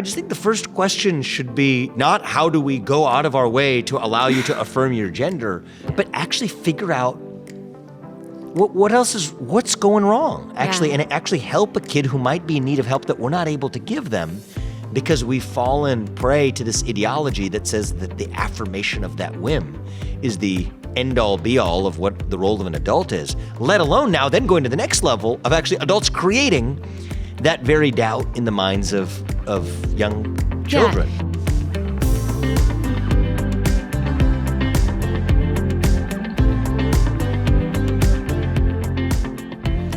I just think the first question should be not how do we go out of our way to allow you to affirm your gender, but actually figure out what's going wrong, actually, and actually help a kid who might be in need of help that we're not able to give them because we've fallen prey to this ideology that says that the affirmation of that whim is the end-all be-all of what the role of an adult is, let alone now then going to the next level of actually adults creating that very doubt in the minds of young children. Yeah.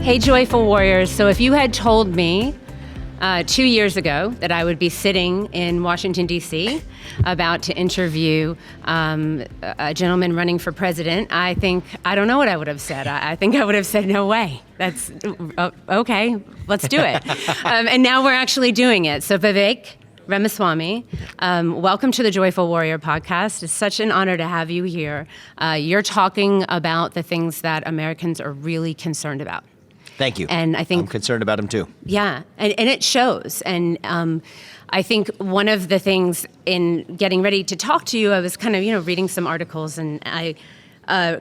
Hey, Joyful Warriors. So if you had told me 2 years ago that I would be sitting in Washington, D.C., about to interview a gentleman running for president, I don't know what I would have said. I think I would have said, no way. That's okay, let's do it. And now we're actually doing it. So Vivek Ramaswamy, welcome to the Joyful Warrior podcast. It's such an honor to have you here. You're talking about the things that Americans are really concerned about. Thank you. And I think I'm concerned about him too. Yeah, and it shows. And I think one of the things in getting ready to talk to you, I was kind of, reading some articles, and I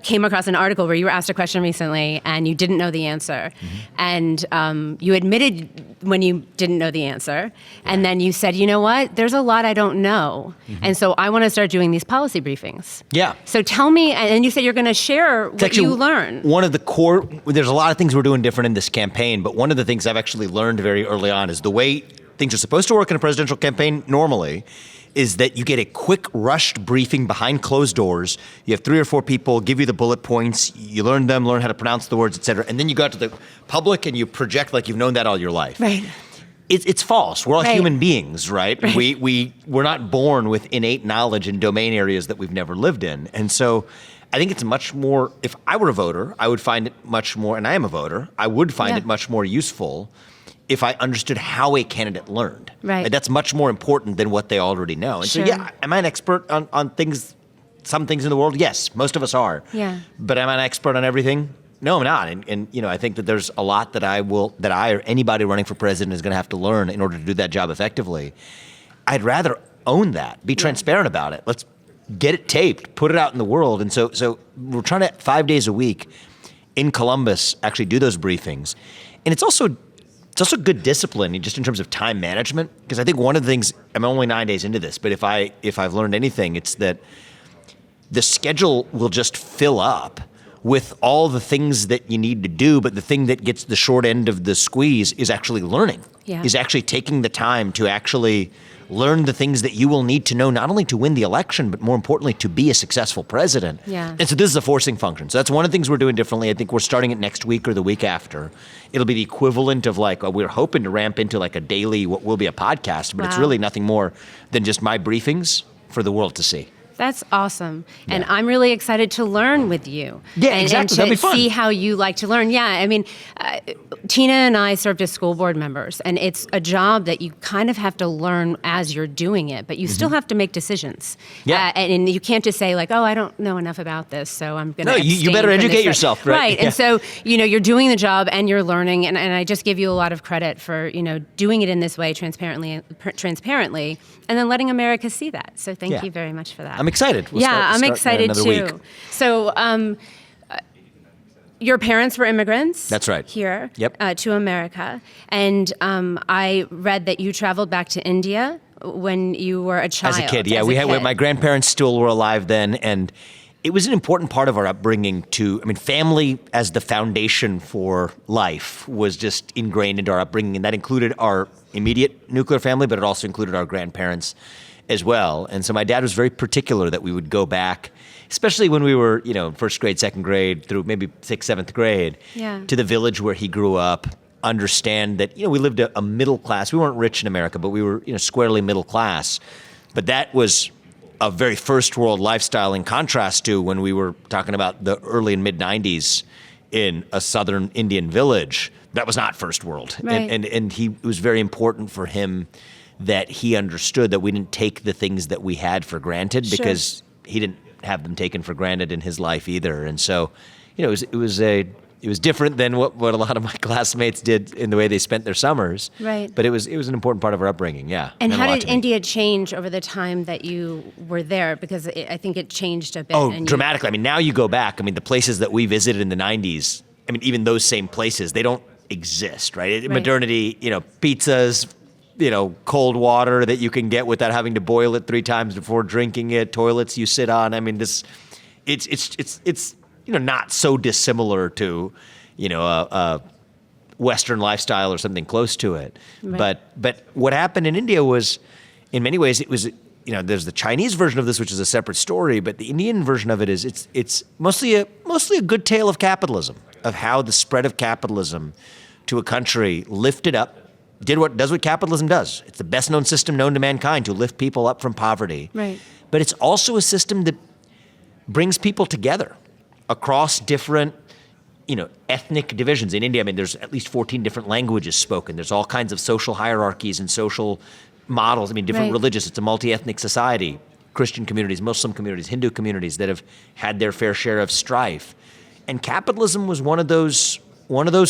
came across an article where you were asked a question recently and you didn't know the answer. Mm-hmm. And you admitted when you didn't know the answer. And then you said, you know what, there's a lot I don't know. Mm-hmm. And so I want to start doing these policy briefings. Yeah. So tell me, and you said you're going to share what you learn. One of the core, there's a lot of things we're doing different in this campaign, but one of the things I've actually learned very early on is the way things are supposed to work in a presidential campaign normally is that you get a quick, rushed briefing behind closed doors. You have 3 or 4 people give you the bullet points. You learn them, learn how to pronounce the words, et cetera. And then you go out to the public and you project like you've known that all your life. Right. It's false. We're all human beings, right? We're not born with innate knowledge in domain areas that we've never lived in. And so I think it's much more, if I were a voter, I would find it much more, and I am a voter, I would find it much more useful if I understood how a candidate learned. Right. That's much more important than what they already know. And so, am I an expert on things, some things in the world? Yes, most of us are. Yeah. But am I an expert on everything? No, I'm not. And I think that there's a lot that I or anybody running for president is going to have to learn in order to do that job effectively. I'd rather own that, be transparent about it. Let's get it taped, put it out in the world. And so we're trying to 5 days a week in Columbus actually do those briefings. And it's also good discipline just in terms of time management, because I think one of the things, I'm only 9 days into this, but if I've learned anything, it's that the schedule will just fill up with all the things that you need to do, but the thing that gets the short end of the squeeze is actually learning, is actually taking the time to actually learn the things that you will need to know, not only to win the election, but more importantly, to be a successful president. Yeah. And so this is a forcing function. So that's one of the things we're doing differently. I think we're starting it next week or the week after. It'll be the equivalent of we're hoping to ramp into like a daily, what will be a podcast, but it's really nothing more than just my briefings for the world to see. That's awesome. Yeah. And I'm really excited to learn with you. Yeah, exactly. That'd be fun. And to see how you like to learn. Yeah, I mean, Tina and I served as school board members, and it's a job that you kind of have to learn as you're doing it, but you still have to make decisions. Yeah. And you can't just say like, oh, I don't know enough about this, so I'm going to abstain. You better educate yourself, right? Right. Yeah. And so, you're doing the job and you're learning, and I just give you a lot of credit for, doing it in this way transparently, and then letting America see that. So thank you very much for that. I'm excited. I'm excited too. Week. So, your parents were immigrants. That's right. Here to America. And I read that you traveled back to India when you were a child. As a kid, yeah. My grandparents still were alive then, and it was an important part of our upbringing family as the foundation for life was just ingrained into our upbringing, and that included our immediate nuclear family, but it also included our grandparents as well. And so my dad was very particular that we would go back, especially when we were, first grade, second grade, through maybe 6th, 7th grade, to the village where he grew up, understand that, we lived a middle class. We weren't rich in America, but we were, squarely middle class. But that was a very first world lifestyle in contrast to when we were talking about the early and mid 90s in a southern Indian village. That was not first world. Right. And it was very important for him that he understood that we didn't take the things that we had for granted because he didn't have them taken for granted in his life either. And so, it was a It was different than what a lot of my classmates did in the way they spent their summers. Right. But it was an important part of our upbringing, yeah. And how did India change over the time that you were there? Because I think it changed a bit. Oh, dramatically. I mean, now you go back, I mean, the places that we visited in the 90s, I mean, even those same places, they don't exist, right? Modernity, pizzas, cold water that you can get without having to boil it 3 times before drinking it, toilets you sit on. I mean, it's not so dissimilar to, a Western lifestyle or something close to it. Right. But what happened in India was, in many ways, it was, there's the Chinese version of this, which is a separate story, but the Indian version of it is it's mostly a good tale of capitalism, of how the spread of capitalism to a country lifted up, does what capitalism does. It's the best known system known to mankind to lift people up from poverty. Right. But it's also a system that brings people together across different, ethnic divisions. In India, I mean, there's at least 14 different languages spoken. There's all kinds of social hierarchies and social models. I mean, different religious. It's a multi-ethnic society. Christian communities, Muslim communities, Hindu communities that have had their fair share of strife. And capitalism was one of those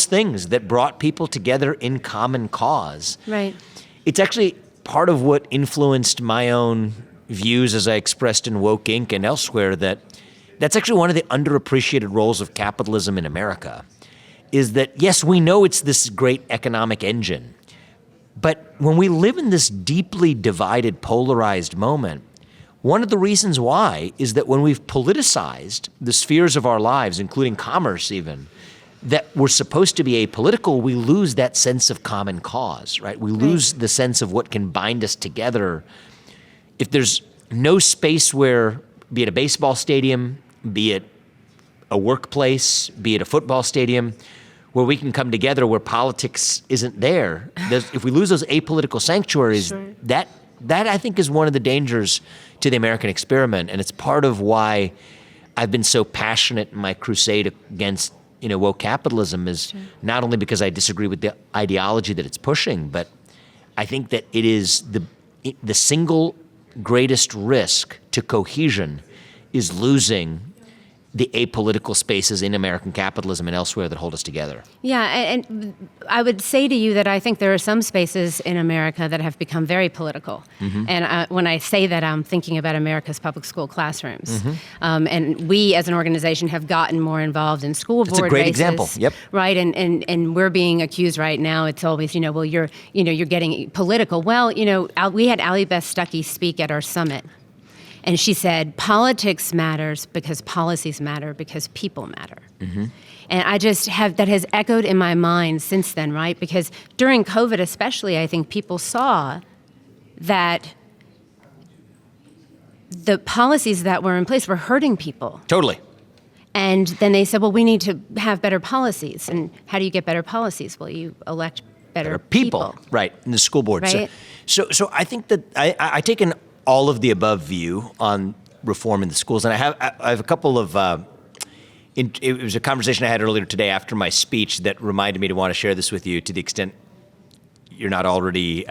things that brought people together in common cause. Right. It's actually part of what influenced my own views as I expressed in Woke Inc. and elsewhere, that's actually one of the underappreciated roles of capitalism in America, is that, yes, we know it's this great economic engine, but when we live in this deeply divided, polarized moment, one of the reasons why is that when we've politicized the spheres of our lives, including commerce even, that were supposed to be apolitical, we lose that sense of common cause, right? We lose the sense of what can bind us together. If there's no space where, be it a baseball stadium, be it a workplace, be it a football stadium, where we can come together where politics isn't there, if we lose those apolitical sanctuaries, that I think is one of the dangers to the American experiment. And it's part of why I've been so passionate in my crusade against woke capitalism, is not only because I disagree with the ideology that it's pushing, but I think that it is the single greatest risk to cohesion is losing the apolitical spaces in American capitalism and elsewhere that hold us together. Yeah, and I would say to you that I think there are some spaces in America that have become very political. Mm-hmm. And when I say that, I'm thinking about America's public school classrooms. Mm-hmm. And we, as an organization, have gotten more involved in school board races. That's a great example. Yep. Right, and we're being accused right now. It's always, well, you're getting political. Well, we had Ally Beth Stuckey speak at our summit. And she said, politics matters because policies matter because people matter. Mm-hmm. And I just that has echoed in my mind since then, right? Because during COVID especially, I think people saw that the policies that were in place were hurting people. Totally. And then they said, well, we need to have better policies. And how do you get better policies? Well, you elect better people. Right, in the school board. Right? So I think that I take an all of the above view on reform in the schools. And I have a couple of, it was a conversation I had earlier today after my speech that reminded me to want to share this with you, to the extent you're not already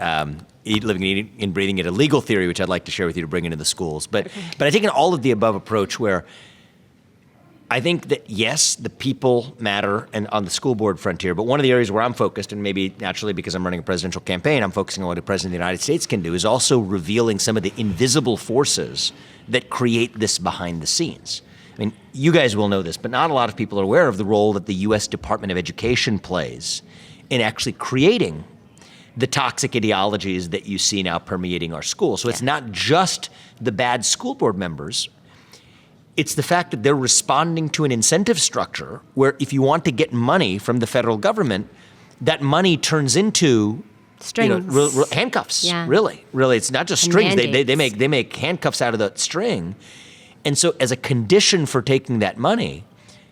living and breathing it, a legal theory, which I'd like to share with you to bring into the schools. But I take an all of the above approach where I think that, yes, the people matter and on the school board frontier, but one of the areas where I'm focused, and maybe naturally because I'm running a presidential campaign, I'm focusing on what the President of the United States can do, is also revealing some of the invisible forces that create this behind the scenes. I mean, you guys will know this, but not a lot of people are aware of the role that the U.S. Department of Education plays in actually creating the toxic ideologies that you see now permeating our schools. So it's not just the bad school board members. It's the fact that they're responding to an incentive structure where if you want to get money from the federal government, that money turns into strings, handcuffs. Yeah. Really, it's not just strings. They make handcuffs out of the string, and so as a condition for taking that money,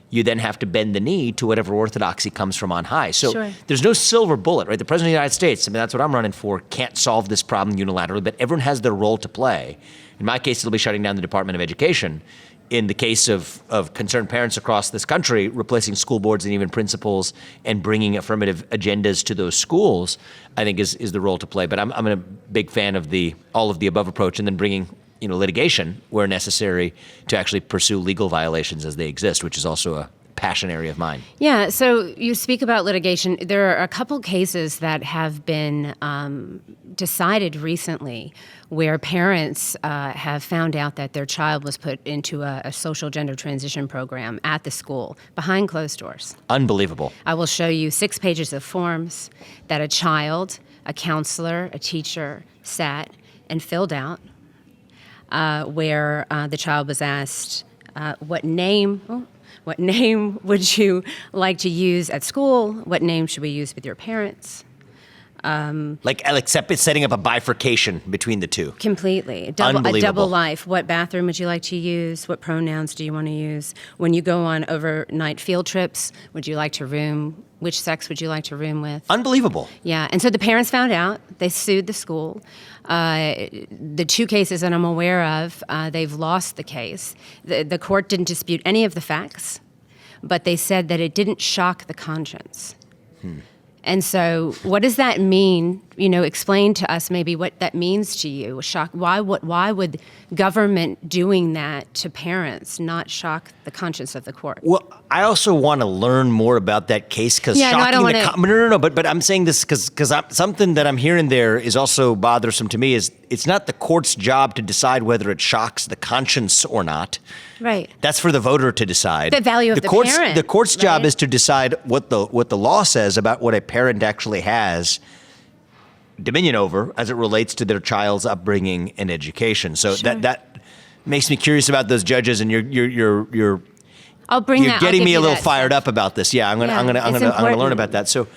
you then have to bend the knee to whatever orthodoxy comes from on high. So there's no silver bullet, right? The President of the United States, I mean, that's what I'm running for, can't solve this problem unilaterally, but everyone has their role to play. In my case, it'll be shutting down the Department of Education. In the case of concerned parents across this country, replacing school boards and even principals and bringing affirmative agendas to those schools, I think is the role to play. But I'm a big fan of the all of the above approach, and then bringing litigation where necessary to actually pursue legal violations as they exist, which is also a passion area of mine. Yeah, so you speak about litigation. There are a couple cases that have been decided recently where parents have found out that their child was put into a social gender transition program at the school behind closed doors. Unbelievable. I will show you 6 pages of forms that a child, a counselor, a teacher sat and filled out where the child was asked, what name would you like to use at school? What name should we use with your parents? Like setting up a bifurcation between the two. Completely. A double life. What bathroom would you like to use? What pronouns do you want to use? When you go on overnight field trips, would you like to room? Which sex would you like to room with? Unbelievable. Yeah. And so the parents found out. They sued the school. The 2 cases that I'm aware of, they've lost the case. The court didn't dispute any of the facts, but they said that it didn't shock the conscience. And so what does that mean? Explain to us maybe what that means to you. Shock. Why would government doing that to parents not shock the conscience of the court? Well, I also want to learn more about that case because But I'm saying this because something that I'm hearing there is also bothersome to me is it's not the court's job to decide whether it shocks the conscience or not. Right. That's for the voter to decide. The value of the parent. The court's job is to decide what the law says about what a parent actually has dominion over as it relates to their child's upbringing and education. So that makes me curious about those judges, and you're getting me a little fired up about this. Yeah, I'm gonna learn about that. So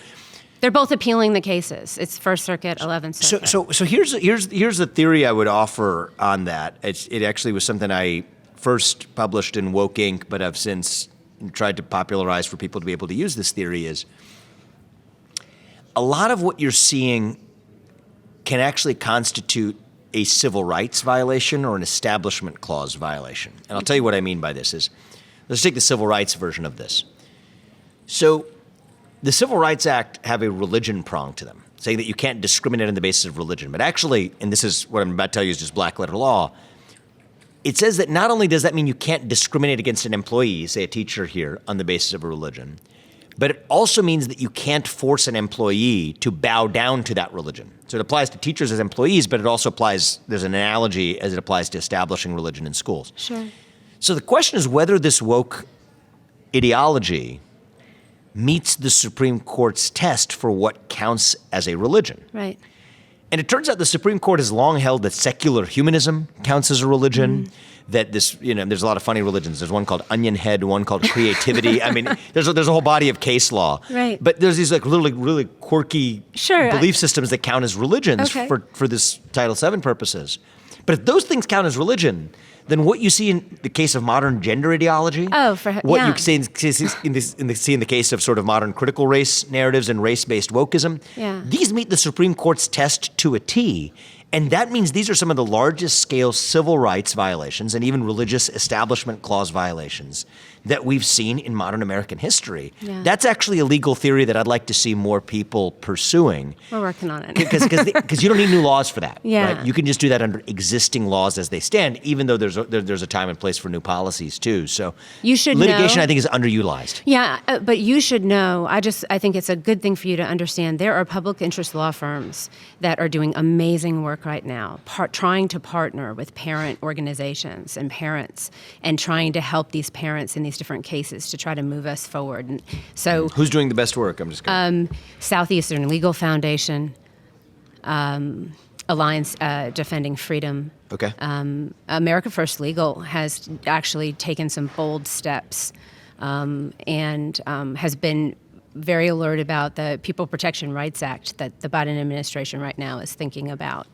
they're both appealing the cases. It's First Circuit, 11th Circuit. So here's the theory I would offer on that. It actually was something I first published in Woke Inc., but I've since tried to popularize for people to be able to use this theory. Is a lot of what you're seeing can actually constitute a civil rights violation or an establishment clause violation. And I'll tell you what I mean by this is, let's take the civil rights version of this. So the Civil Rights Act have a religion prong to them, saying that you can't discriminate on the basis of religion. But actually, and this is what I'm about to tell you is just black letter law, it says that not only does that mean you can't discriminate against an employee, say a teacher here, on the basis of a religion, but it also means that you can't force an employee to bow down to that religion. So it applies to teachers as employees, but it also applies, there's an analogy as it applies to establishing religion in schools. Sure. So the question is whether this woke ideology meets the Supreme Court's test for what counts as a religion. Right. And it turns out the Supreme Court has long held that secular humanism counts as a religion, that this, there's a lot of funny religions. There's one called Onion Head, one called Creativity. I mean, there's a whole body of case law. Right. But there's these like really quirky belief systems that count as religions for this Title VII purposes. But if those things count as religion, then what you see in the case of modern gender ideology, you see in the case of sort of modern critical race narratives and race-based wokeism, these meet the Supreme Court's test to a T. And that means these are some of the largest scale civil rights violations and even religious establishment clause violations that we've seen in modern American history. Yeah. That's actually a legal theory that I'd like to see more people pursuing. We're working on it. Because you don't need new laws for that. Yeah. Right? You can just do that under existing laws as they stand, even though there's a time and place for new policies too. So litigation, I think, is underutilized. Yeah, but you should know, I think it's a good thing for you to understand, there are public interest law firms that are doing amazing work right now, trying to partner with parent organizations and parents and trying to help these parents in these different cases to try to move us forward. And so, who's doing the best work? I'm just kidding. Southeastern Legal Foundation, Alliance Defending Freedom. Okay. America First Legal has actually taken some bold steps and has been very alert about the People Protection Rights Act that the Biden administration right now is thinking about.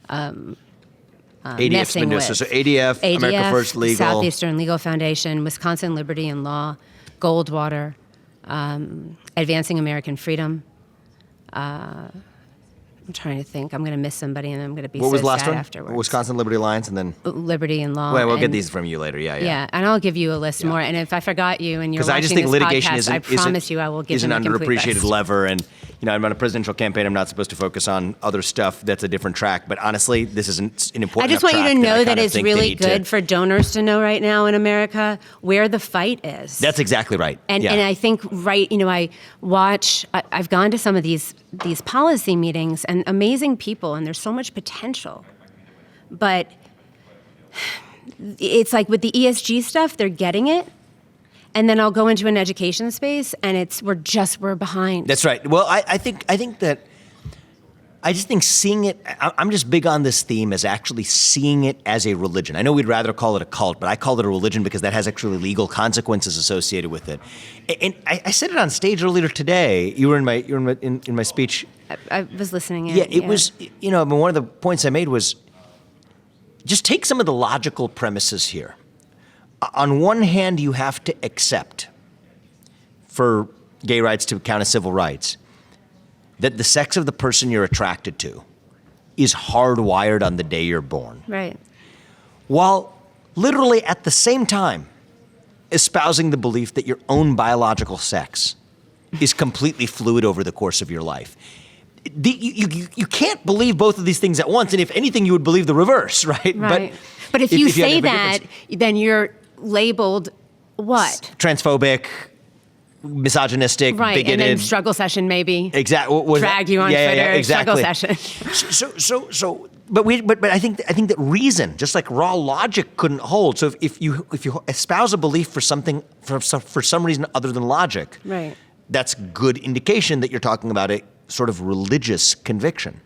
ADF's been doing so ADF, America First Legal, Southeastern Legal Foundation, Wisconsin Liberty and Law, Goldwater, Advancing American Freedom. I'm trying to think. I'm going to miss somebody, and I'm going to be so sad afterwards. What was the last one? Wisconsin Liberty Alliance, and then Liberty and Law. Well, we'll get these from you later. Yeah, and I'll give you a list more. And if I forgot you and you're watching I just think this litigation podcast, I promise you I will give is an them a complete underappreciated list. lever, and I'm on a presidential campaign. I'm not supposed to focus on other stuff. That's a different track. But honestly, this isn't an important I just want you to know that it's really good to for donors to know right now in America where the fight is. That's exactly right. And I think, I've gone to some of these policy meetings and amazing people, and there's so much potential. But it's like with the ESG stuff, they're getting it. And then I'll go into an education space, and we're behind. That's right. Well, I think seeing it, I'm just big on this theme as actually seeing it as a religion. I know we'd rather call it a cult, but I call it a religion because that has actually legal consequences associated with it. And I said it on stage earlier today. You were in my speech. I was listening. It was, one of the points I made was just take some of the logical premises here. On one hand, you have to accept, for gay rights to count as civil rights, that the sex of the person you're attracted to is hardwired on the day you're born. Right. While literally at the same time espousing the belief that your own biological sex is completely fluid over the course of your life. You can't believe both of these things at once, and if anything, you would believe the reverse, right? Right. But if you say that, then you're labeled what? Transphobic, misogynistic, right, bigoted. And then struggle session maybe. Exactly. Drag you on Twitter. Exactly. Struggle session. But I think that reason, just like raw logic, couldn't hold. So if you espouse a belief for something for some reason other than logic, right, that's good indication that you're talking about a sort of religious conviction.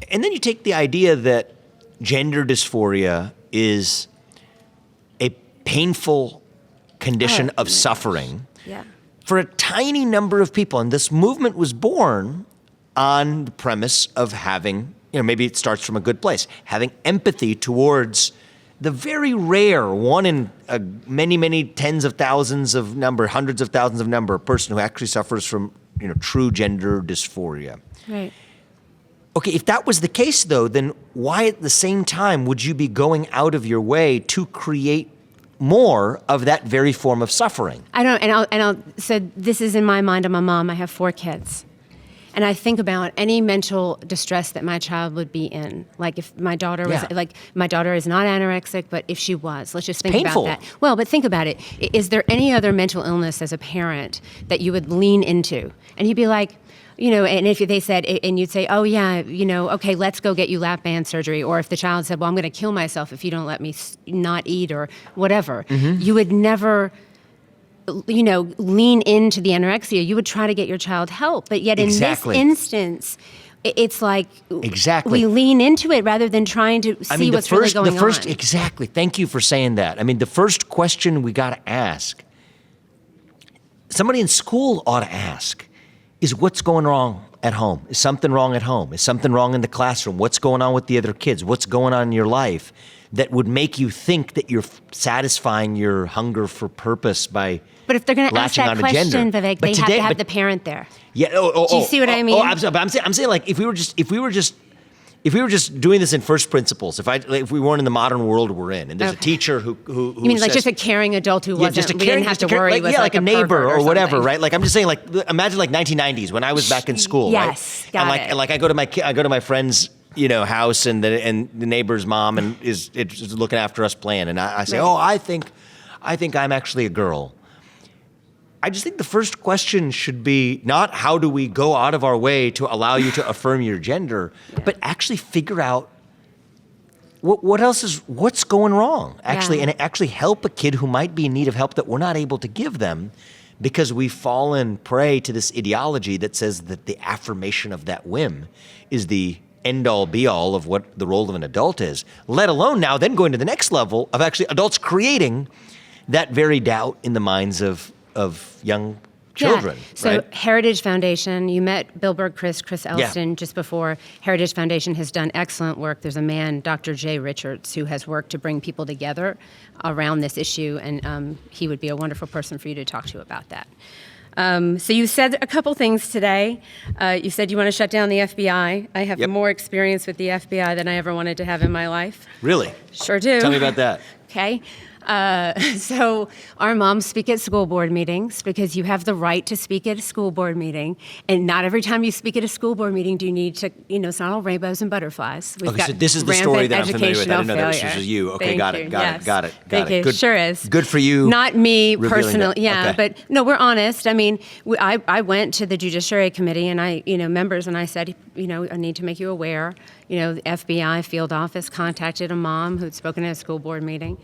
And then you take the idea that gender dysphoria is a painful condition of suffering for a tiny number of people. And this movement was born on the premise of having, maybe it starts from a good place, having empathy towards the very rare one in many, many tens of thousands of number, hundreds of thousands of number person who actually suffers from, true gender dysphoria. Right. Okay, if that was the case, though, then why at the same time would you be going out of your way to create more of that very form of suffering? I don't, and I'll say this is in my mind. I'm a mom. I have 4 kids. And I think about any mental distress that my child would be in. Like if my daughter was, my daughter is not anorexic, but if she was, let's just think painful. about that. Well, but think about it. Is there any other mental illness as a parent that you would lean into? And you'd be like, and if they said, and you'd say, oh yeah, okay, let's go get you lap band surgery. Or if the child said, well, I'm going to kill myself if you don't let me not eat or whatever, you would never lean into the anorexia. You would try to get your child help. But yet in this instance, it's like we lean into it rather than trying to see what's really going on. Exactly. Thank you for saying that. I mean, the first question we got to ask, somebody in school ought to ask, is what's going wrong at home? Is something wrong at home? Is something wrong in the classroom? What's going on with the other kids? What's going on in your life that would make you think that you're satisfying your hunger for purpose by But if they're going to ask that question, Vivek, they have to have the parent there. Yeah. Do you see what I mean? I'm saying like if we were just doing this in first principles, if we weren't in the modern world we're in, and there's a teacher who you mean like just a caring adult who wasn't, we didn't have to worry with like a neighbor or whatever, right? Like I'm just saying, like imagine like 1990s when I was back in school, yes, right? And I go to my friend's house and the neighbor's mom and is looking after us playing, and I say, I think I'm actually a girl. I just think the first question should be not how do we go out of our way to allow you to affirm your gender, but actually figure out what's going wrong, actually, and actually help a kid who might be in need of help that we're not able to give them because we've fallen prey to this ideology that says that the affirmation of that whim is the end-all, be-all of what the role of an adult is, let alone now then going to the next level of actually adults creating that very doubt in the minds of young children. So right? Heritage Foundation, you met Bill Berg, Chris Elston just before. Heritage Foundation has done excellent work. There's a man, Dr. Jay Richards, who has worked to bring people together around this issue, and he would be a wonderful person for you to talk to about that. So you said a couple things today. You said you want to shut down the FBI. I have more experience with the FBI than I ever wanted to have in my life. Really? Sure do. Tell me about that. Okay. So our moms speak at school board meetings because you have the right to speak at a school board meeting. And not every time you speak at a school board meeting do you need to, it's not all rainbows and butterflies. Okay, so this is the story that I'm familiar with. I didn't know that this was you. Okay, got it. Thank you. Good, sure is. Good for you. Not me personally. Yeah, okay. But no, we're honest. I mean, I went to the Judiciary Committee and members, and I said, I need to make you aware. The FBI field office contacted a mom who'd spoken at a school board meeting.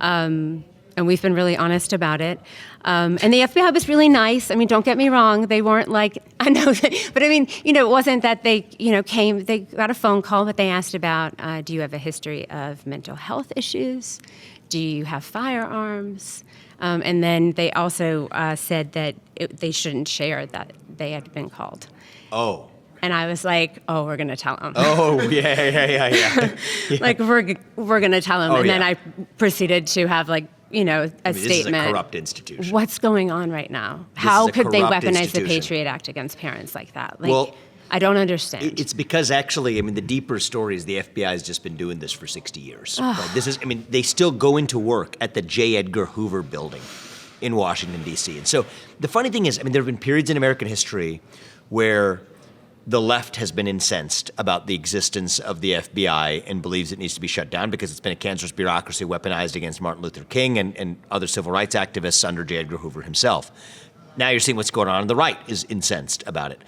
And we've been really honest about it. And the FBI was really nice. I mean, don't get me wrong. They weren't like, I know, but I mean, it wasn't that they, came, they got a phone call, but they asked about, do you have a history of mental health issues? Do you have firearms? And then they also said that they shouldn't share that they had been called. Oh. And I was like, oh, we're going to tell them. Oh, yeah. Like, we're going to tell them. And then I proceeded to have, like, a statement. This is a corrupt institution. What's going on right now? How could they weaponize the Patriot Act against parents like that? Like, I don't understand. It's because actually, the deeper story is the FBI has just been doing this for 60 years. Right? They still go into work at the J. Edgar Hoover building in Washington, D.C. And so the funny thing is, there have been periods in American history where the left has been incensed about the existence of the FBI and believes it needs to be shut down because it's been a cancerous bureaucracy weaponized against Martin Luther King and other civil rights activists under J. Edgar Hoover himself. Now you're seeing what's going on the right is incensed about it.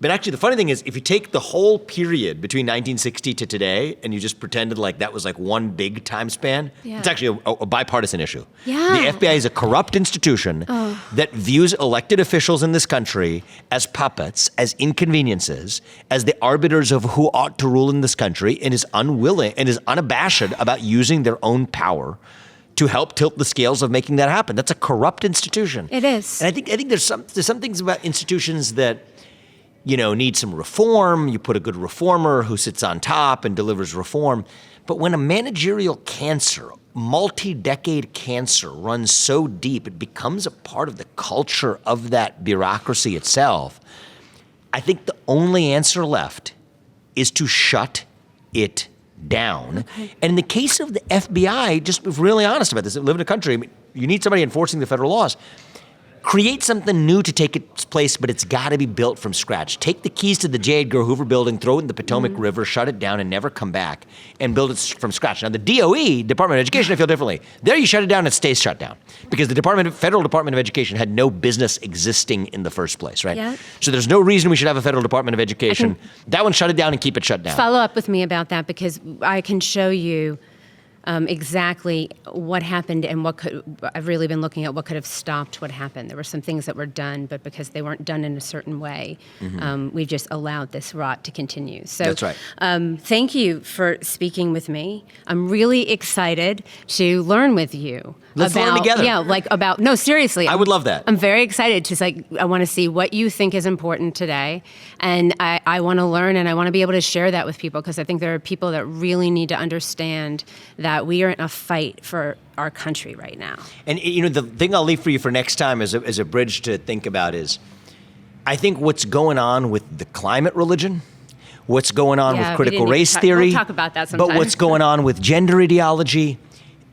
But actually, the funny thing is, if you take the whole period between 1960 to today and you just pretended like that was like one big time span, it's actually a bipartisan issue. Yeah. The FBI is a corrupt institution that views elected officials in this country as puppets, as inconveniences, as the arbiters of who ought to rule in this country, and is unwilling and is unabashed about using their own power to help tilt the scales of making that happen. That's a corrupt institution. It is. And I think there's some things about institutions that need some reform. You put a good reformer who sits on top and delivers reform. But when a managerial cancer, multi-decade cancer, runs so deep, it becomes a part of the culture of that bureaucracy itself. I think the only answer left is to shut it down. Okay. And in the case of the FBI, just be really honest about this, live in a country, you need somebody enforcing the federal laws. Create something new to take its place, but it's got to be built from scratch. Take the keys to the J. Edgar Hoover building, throw it in the Potomac River, shut it down, and never come back, and build it from scratch. Now, the DOE, Department of Education, I feel differently. There you shut it down, it stays shut down. Because the Federal Department of Education had no business existing in the first place, right? Yeah. So there's no reason we should have a Federal Department of Education. That one, shut it down and keep it shut down. Follow up with me about that, because I can show you exactly what happened and I've really been looking at what could have stopped what happened. There were some things that were done, but because they weren't done in a certain way, we've just allowed this rot to continue. So that's right. Thank you for speaking with me. I'm really excited to learn with you. Let's learn together. Yeah, no, seriously. I would love that. I'm very excited to I want to see what you think is important today. And I want to learn and I want to be able to share that with people, because I think there are people that really need to understand that we are in a fight for our country right now. And the thing I'll leave for you for next time as a bridge to think about is, I think what's going on with the climate religion, what's going on with critical race theory, we'll talk about that sometime. But what's going on with gender ideology,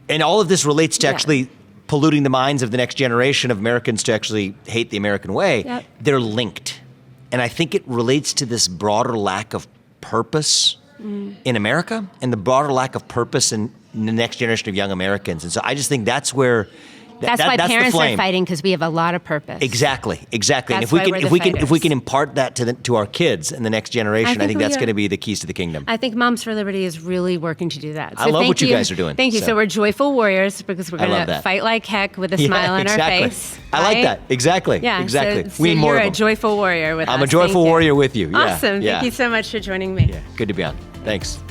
and all of this relates to actually polluting the minds of the next generation of Americans to actually hate the American way. Yep. They're linked. And I think it relates to this broader lack of purpose in America and the broader lack of purpose in the next generation of young Americans. And so I just think that's where that's why parents are fighting, because we have a lot of purpose. Exactly. That's and if we can impart that to our kids and the next generation, I think that's going to be the keys to the kingdom. I think Moms for Liberty is really working to do that. So I love what you guys are doing. Thank you. So we're joyful warriors, because we're going to fight like heck with a smile on our face. I like that. Exactly. Yeah. Exactly. So we need more of them. You're a joyful warrior with us. I'm a joyful warrior with you. Awesome. Yeah. Thank you so much for joining me. Yeah. Good to be on. Thanks.